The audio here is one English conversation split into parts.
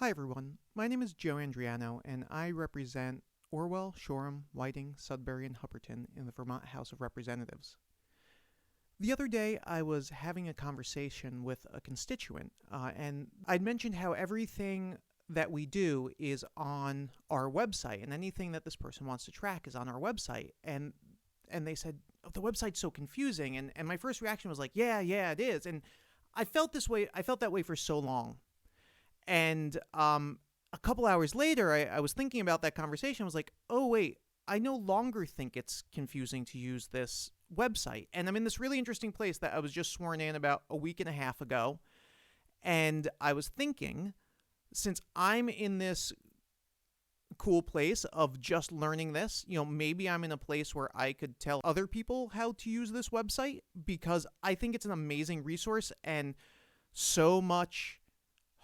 Hi everyone, my name is Joe Andriano and I represent Orwell, Shoreham, Whiting, Sudbury, and Hupperton in the Vermont House of Representatives. The other day I was having a conversation with a constituent and I'd mentioned how everything that we do is on our website and anything that this person wants to track is on our website. And they said, oh, the website's so confusing. And my first reaction was like, yeah, it is. And I felt that way for so long. And a couple hours later, I was thinking about that conversation. I was like, oh, wait, I no longer think it's confusing to use this website. And I'm in this really interesting place that I was just sworn in about a week and a half ago. And I was thinking, since I'm in this cool place of just learning this, maybe I'm in a place where I could tell other people how to use this website, because I think it's an amazing resource and so much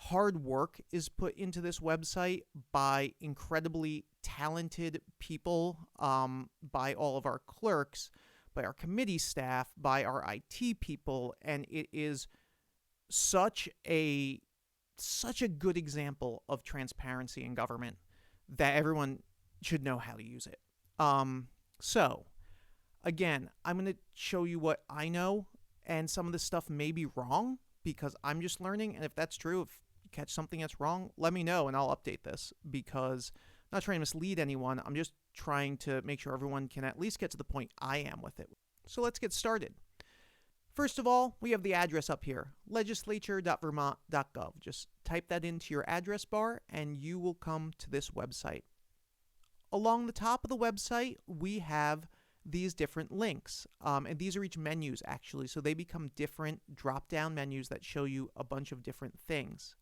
hard work is put into this website by incredibly talented people, by all of our clerks, by our committee staff, by our IT people, and it is such a good example of transparency in government that everyone should know how to use it. So, again, I'm going to show you what I know, and some of this stuff may be wrong because I'm just learning, and if that's true, if you catch something that's wrong, let me know and I'll update this, because I'm not trying to mislead anyone. I'm just trying to make sure everyone can at least get to the point I am with it. So let's get started. First of all, we have the address up here, legislature.vermont.gov. Just type that into your address bar and you will come to this website. Along the top of the website, we have these different links, and these are each menus actually, so they become different drop-down menus that show you a bunch of different things.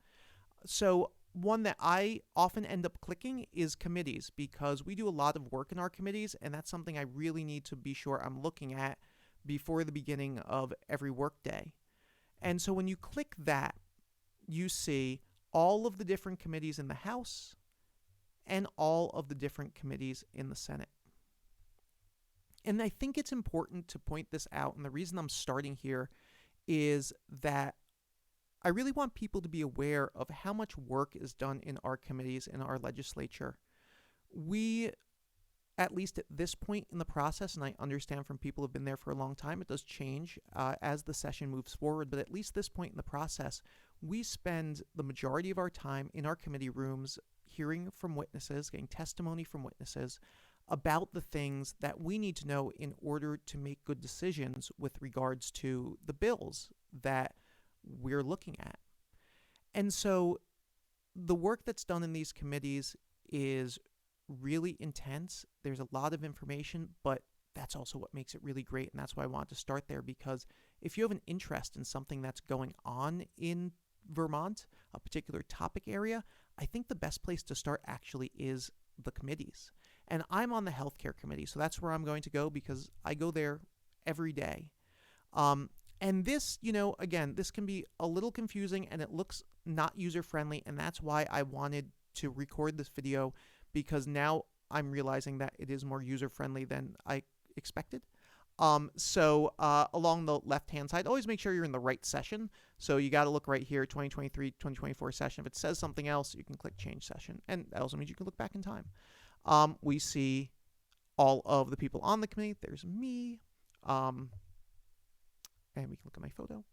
So one that I often end up clicking is committees, because we do a lot of work in our committees, and that's something I really need to be sure I'm looking at before the beginning of every workday. And so when you click that, you see all of the different committees in the House and all of the different committees in the Senate. And I think it's important to point this out, and the reason I'm starting here is that I really want people to be aware of how much work is done in our committees in our legislature. We, at least at this point in the process, and I understand from people who have been there for a long time, it does change as the session moves forward, but at least this point in the process, we spend the majority of our time in our committee rooms hearing from witnesses, getting testimony from witnesses about the things that we need to know in order to make good decisions with regards to the bills that we're looking at. And so the work that's done in these committees is really intense. There's a lot of information, but that's also what makes it really great, and that's why I wanted to start there, because if you have an interest in something that's going on in Vermont, a particular topic area, I think the best place to start actually is the committees. And I'm on the healthcare committee, so that's where I'm going to go because I go there every day. And this, again, this can be a little confusing and it looks not user-friendly, and that's why I wanted to record this video, because now I'm realizing that it is more user-friendly than I expected. So along the left-hand side, always make sure you're in the right session. So you got to look right here, 2023, 2024 session. If it says something else, you can click change session. And that also means you can look back in time. We see all of the people on the committee. There's me. And we can look at my photo.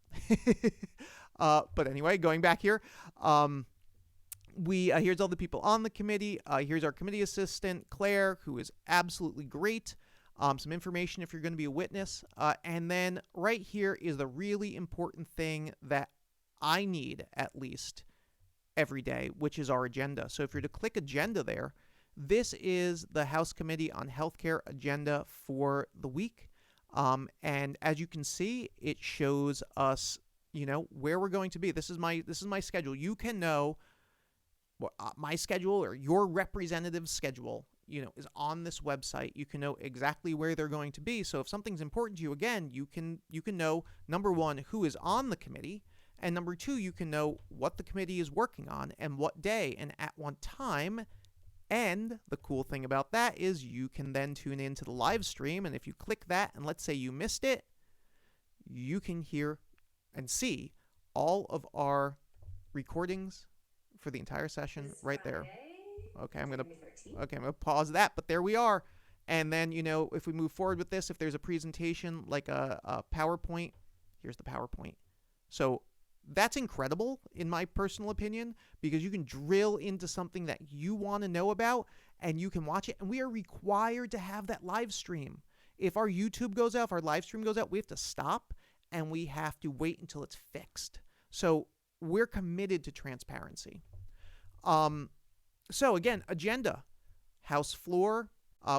But anyway, going back here, here's all the people on the committee. Here's our committee assistant, Claire, who is absolutely great. Some information if you're going to be a witness. And then right here is the really important thing that I need at least every day, which is our agenda. So if you're to click agenda there, this is the House Committee on Healthcare agenda for the week. And as you can see, it shows us, where we're going to be. This is my schedule. You can know my schedule, or your representative's schedule, is on this website. You can know exactly where they're going to be. So if something's important to you, again, you can know, number one, who is on the committee, and number two, you can know what the committee is working on and what day and at what time. And the cool thing about that is you can then tune into the live stream, and if you click that and let's say you missed it, you can hear and see all of our recordings for the entire session This is right there. Friday, Okay, January 13th. I'm gonna pause that, but there we are. And then, if we move forward with this, if there's a presentation like a PowerPoint, here's the PowerPoint. So that's incredible, in my personal opinion, because you can drill into something that you want to know about and you can watch it. And we are required to have that live stream. If our YouTube goes out, if our live stream goes out, we have to stop and we have to wait until it's fixed. So we're committed to transparency. So again, agenda, House floor.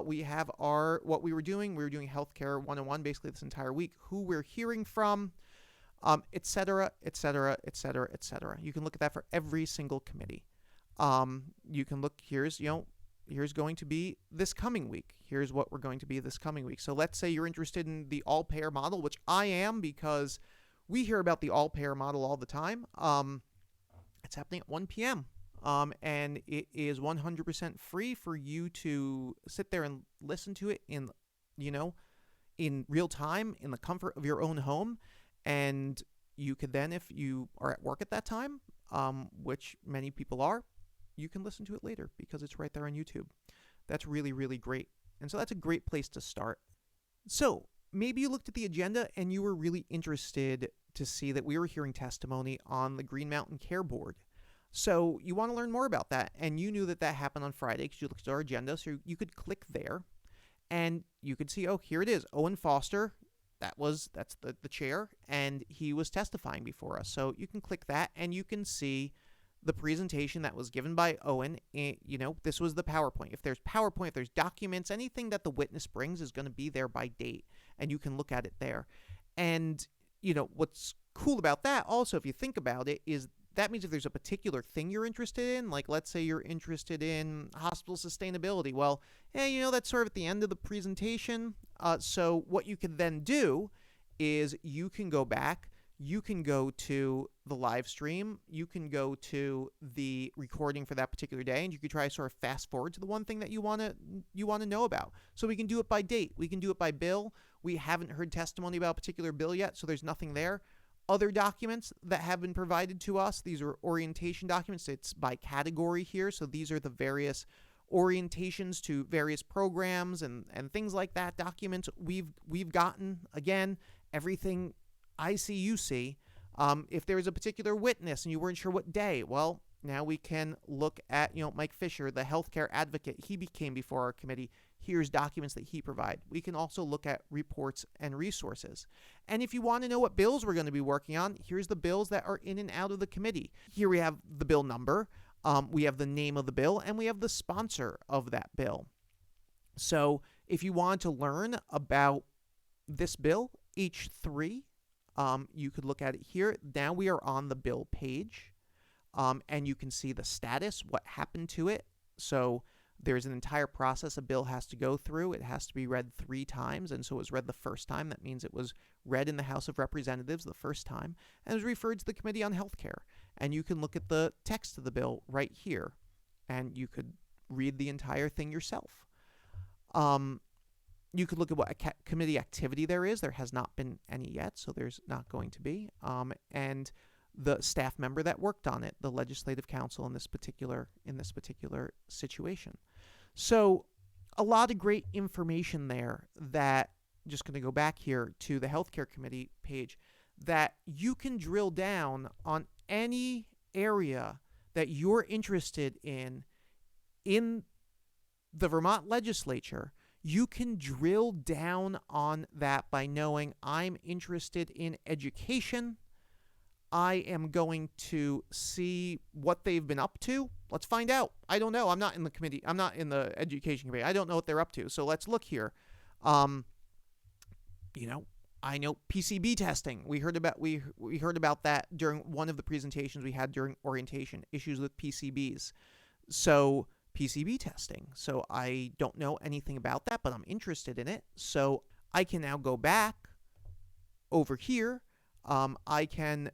We have what we were doing. We were doing Healthcare 101 basically this entire week. Who we're hearing from, et cetera, et cetera, et cetera, et cetera. You can look at that for every single committee. You can look. Here's going to be this coming week. Here's what we're going to be this coming week. So let's say you're interested in the all-payer model, which I am because we hear about the all-payer model all the time. It's happening at 1 p.m. And it is 100% free for you to sit there and listen to it in real time, in the comfort of your own home. And you could then, if you are at work at that time, which many people are, you can listen to it later because it's right there on YouTube. That's really, really great. And so that's a great place to start. So maybe you looked at the agenda and you were really interested to see that we were hearing testimony on the Green Mountain Care Board. So you want to learn more about that, and you knew that happened on Friday because you looked at our agenda, so you could click there, and you could see, oh, here it is, Owen Foster, that's the chair, and he was testifying before us. So you can click that, and you can see the presentation that was given by Owen. This was the PowerPoint. If there's PowerPoint, if there's documents, anything that the witness brings is going to be there by date, and you can look at it there. And, what's cool about that also, if you think about it, is that means if there's a particular thing you're interested in, like let's say you're interested in hospital sustainability, well, that's sort of at the end of the presentation. So what you can then do is you can go back, you can go to the live stream, you can go to the recording for that particular day, and you can try to sort of fast forward to the one thing that you want to know about. So we can do it by date, we can do it by bill. We haven't heard testimony about a particular bill yet, so there's nothing there. Other documents that have been provided to us, these are orientation documents. It's by category here, so these are the various orientations to various programs and things like that. Documents we've gotten. Again, everything I see, you see. If there was a particular witness and you weren't sure what day, well, now we can look at Mike Fisher, the healthcare advocate. He came before our committee. Here's documents that he provided. We can also look at reports and resources. And if you want to know what bills we're going to be working on, here's the bills that are in and out of the committee. Here we have the bill number, we have the name of the bill, and we have the sponsor of that bill. So if you want to learn about this bill, H3, you could look at it here. Now we are on the bill page, and you can see the status, what happened to it. So there's an entire process a bill has to go through. It has to be read 3 times, and so it was read the first time. That means it was read in the House of Representatives the first time, and it was referred to the Committee on Healthcare. And you can look at the text of the bill right here, and you could read the entire thing yourself. You could look at what committee activity there is. There has not been any yet, so there's not going to be. And the staff member that worked on it, the legislative council in this particular situation. So a lot of great information there that, just going to go back here to the healthcare committee page, that you can drill down on any area that you're interested in the Vermont legislature. You can drill down on that by knowing I'm interested in education. I am going to see what they've been up to. Let's find out. I don't know. I'm not in the committee. I'm not in the education committee. I don't know what they're up to. So let's look here. I know PCB testing. We heard about that during one of the presentations we had during orientation, issues with PCBs. So PCB testing. So I don't know anything about that, but I'm interested in it. So I can now go back over here. I can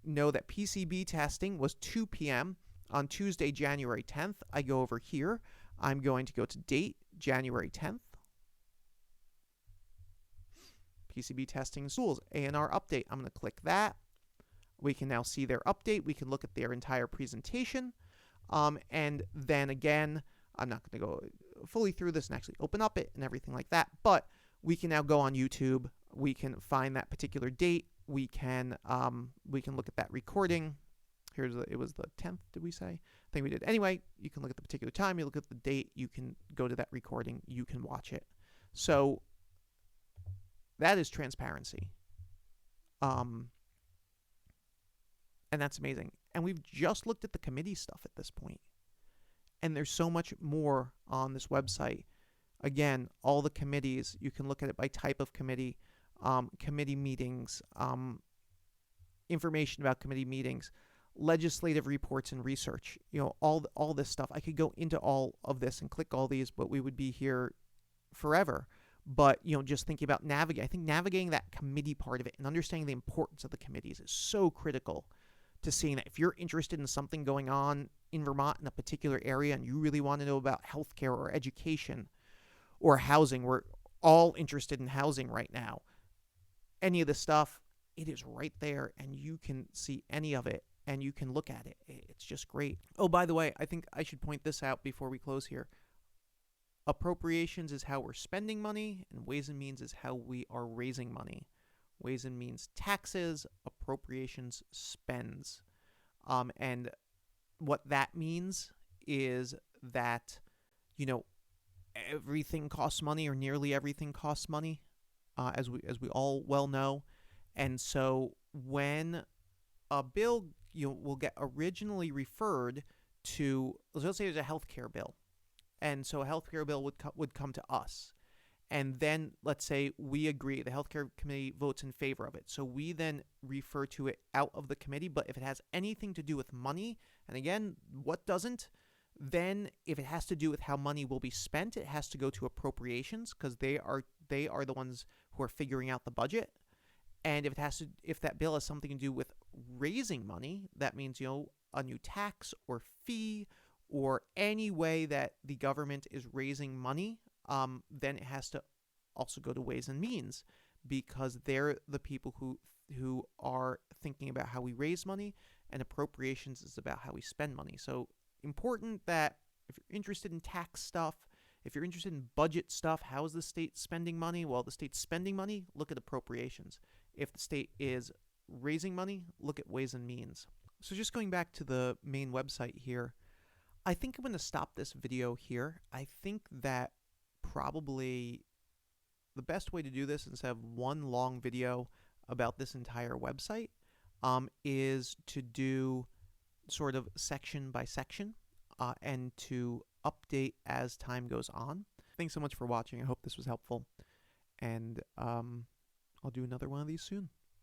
know that PCB testing was 2 p.m. on Tuesday, January 10th. I go over here. I'm going to go to date, January 10th. PCB testing schools, A&R update. I'm going to click that. We can now see their update. We can look at their entire presentation. And then again, I'm not going to go fully through this and actually open up it and everything like that, but we can now go on YouTube. We can find that particular date. We can look at that recording. It was the 10th, did we say? I think we did. Anyway, you can look at the particular time, you look at the date, you can go to that recording, you can watch it. So that is transparency. And that's amazing. And we've just looked at the committee stuff at this point. And there's so much more on this website. Again, all the committees, you can look at it by type of committee, committee meetings, information about committee meetings, legislative reports and research, all this stuff. I could go into all of this and click all these, but we would be here forever. But, just thinking about I think navigating that committee part of it and understanding the importance of the committees is so critical to seeing that if you're interested in something going on in Vermont in a particular area and you really want to know about healthcare or education or housing, we're all interested in housing right now. Any of this stuff, it is right there, and you can see any of it, and you can look at it. It's just great. Oh, by the way, I think I should point this out before we close here. Appropriations is how we're spending money, and Ways and Means is how we are raising money. Ways and Means taxes, appropriations spends. And what that means is that, everything costs money, or nearly everything costs money, as we all well know. And so when a bill will get originally referred to, let's say there's a healthcare bill, and so a healthcare bill would come to us, and then let's say we agree, the healthcare committee votes in favor of it, so we then refer to it out of the committee. But if it has anything to do with money, and again, what doesn't? Then if it has to do with how money will be spent, it has to go to appropriations, because they are the ones who are figuring out the budget. And if that bill has something to do with raising money, that means, a new tax or fee or any way that the government is raising money, then it has to also go to Ways and Means, because they're the people who are thinking about how we raise money, and appropriations is about how we spend money. So important that if you're interested in tax stuff, if you're interested in budget stuff, how is the state spending money? Well, the state's spending money, look at appropriations. If the state is raising money, look at Ways and Means. So just going back to the main website here, I think I'm going to stop this video here. I think that probably the best way to do this, instead of one long video about this entire website, is to do sort of section by section, and to update as time goes on. Thanks so much for watching. I hope this was helpful, and I'll do another one of these soon.